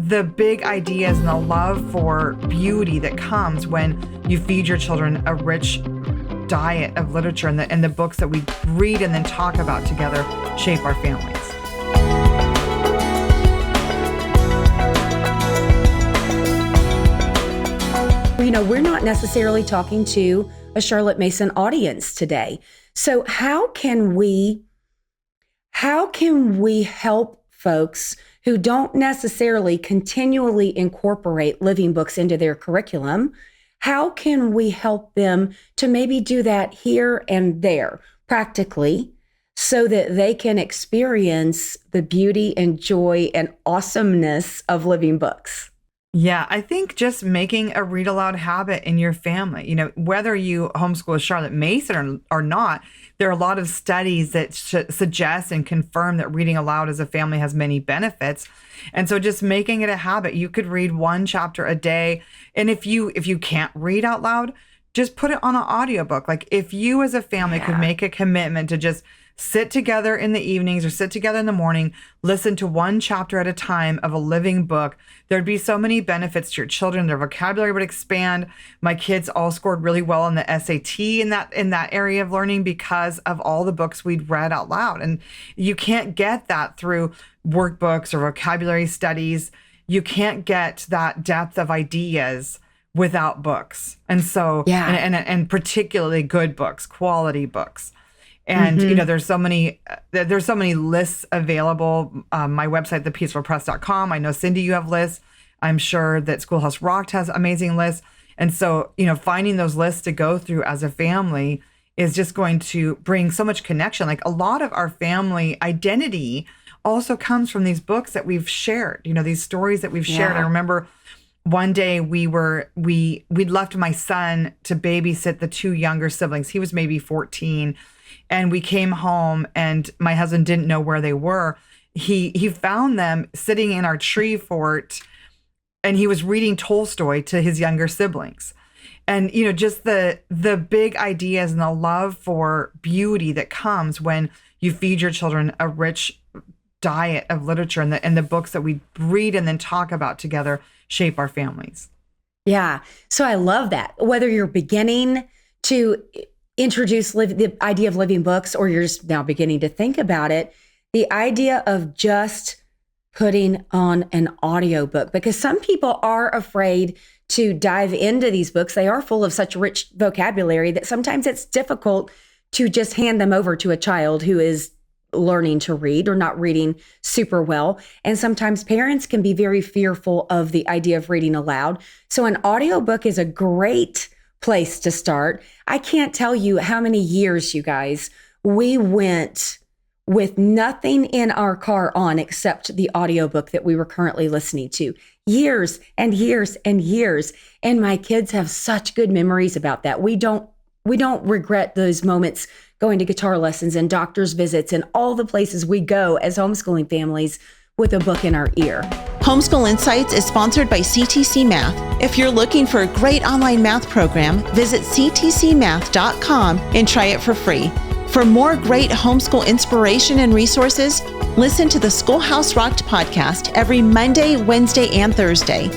the big ideas and the love for beauty that comes when you feed your children a rich diet of literature, and the books that we read and then talk about together shape our families. You know, we're not necessarily talking to a Charlotte Mason audience today. So how can we help folks who don't necessarily continually incorporate living books into their curriculum? How can we help them to maybe do that here and there practically so that they can experience the beauty and joy and awesomeness of living books? Yeah, I think just making a read aloud habit in your family, you know, whether you homeschool Charlotte Mason or not, there are a lot of studies that suggest and confirm that reading aloud as a family has many benefits. And so just making it a habit, you could read one chapter a day. And if you can't read out loud, just put it on an audiobook. Like if you as a family could make a commitment to just sit together in the evenings or sit together in the morning, listen to one chapter at a time of a living book, there'd be so many benefits to your children. Their vocabulary would expand. My kids all scored really well on the SAT in that area of learning because of all the books we'd read out loud. And you can't get that through workbooks or vocabulary studies. You can't get that depth of ideas without books. And so, and particularly good books, quality books. And, you know, there's so many lists available. My website, thepeacefulpress.com. I know, Cindy, you have lists. I'm sure that Schoolhouse Rocked has amazing lists. And so, you know, finding those lists to go through as a family is just going to bring so much connection. Like a lot of our family identity also comes from these books that we've shared, you know, these stories that we've shared. I remember one day we'd left my son to babysit the two younger siblings. He was maybe 14. And we came home and my husband didn't know where they were. He found them sitting in our tree fort and he was reading Tolstoy to his younger siblings. And, you know, just the big ideas and the love for beauty that comes when you feed your children a rich diet of literature, and the books that we read and then talk about together shape our families. Yeah. So I love that. Whether you're beginning to introduce the idea of living books or you're just now beginning to think about it, the idea of just putting on an audiobook, because some people are afraid to dive into these books. They are full of such rich vocabulary that sometimes it's difficult to just hand them over to a child who is learning to read or not reading super well. And sometimes parents can be very fearful of the idea of reading aloud. So an audiobook is a great place to start. I can't tell you how many years, you guys, we went with nothing in our car on except the audiobook that we were currently listening to. Years and years and years. And my kids have such good memories about that. We don't regret those moments going to guitar lessons and doctor's visits and all the places we go as homeschooling families with a book in our ear. Homeschool Insights is sponsored by CTC Math. If you're looking for a great online math program, visit ctcmath.com and try it for free. For more great homeschool inspiration and resources, listen to the Schoolhouse Rocked Podcast every Monday, Wednesday, and Thursday.